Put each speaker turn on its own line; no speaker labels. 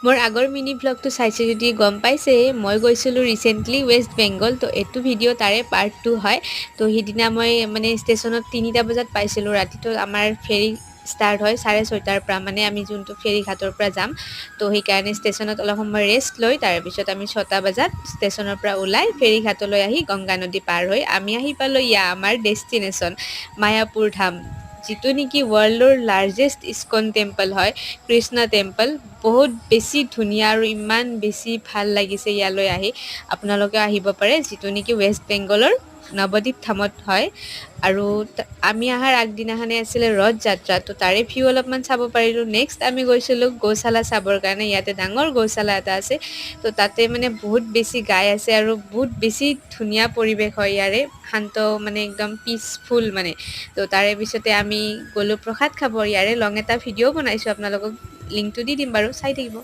মোৰ আগৰ মিনি ব্লগটো চাইছে যদি গম পাইছে মই গৈছিলোঁ ৰিচেণ্টলি ৱেষ্ট বেংগল। তো এইটো ভিডিঅ' তাৰে পাৰ্ট 2 হয়। তো সিদিনা মই মানে ষ্টেচনত 3টা বজাত পাইছিলোঁ ৰাতিটো। আমাৰ ফেৰী ষ্টাৰ্ট হয় 6:30টাৰ পৰা, মানে আমি যোনটো ফেৰী ঘাটৰ পৰা যাম। তো সেইকাৰণে ষ্টেচনত অলপ সময় ৰেষ্ট লৈ তাৰপিছত আমি 6টা বজাত ষ্টেচনৰ পৰা ওলাই ফেৰী ঘাটলৈ আহি গংগা নদী পাৰ হৈ আমি আহি পালোঁ আমাৰ ডেষ্টিনেশ্যন মায়াপুৰ ধাম, যিটো নেকি ৱৰ্ল্ডৰ লাৰ্জেষ্ট ইস্কন টেম্পল হয়, কৃষ্ণ টেম্পল। বহুত বেছি ধুনীয়া আৰু ইমান বেছি ভাল লাগিছে ইয়ালৈ আহি। আপোনালোকে আহিব পাৰে, যিটো নেকি ৱেষ্ট বেংগলৰ নৱদ্বীপ ধামত হয়। আৰু আমি অহাৰ আগদিনাখনে আছিলে ৰথ যাত্ৰা, তো তাৰে ভিউ অলপমান চাব পাৰিলোঁ। নেক্সট আমি গৈছিলোঁ গৌশালা চাবৰ কাৰণে। ইয়াতে ডাঙৰ গৌশালা এটা আছে, তো তাতে মানে বহুত বেছি গাই আছে আৰু বহুত বেছি ধুনীয়া পৰিৱেশ হয় ইয়াৰে, শান্ত মানে একদম পিচফুল মানে। তো তাৰে পিছতে আমি গ'লোঁ প্ৰসাদ খাব। ইয়াৰে লং এটা ভিডিঅ' বনাইছোঁ, আপোনালোকক লিংকটো দি দিম বাৰু, চাই থাকিব।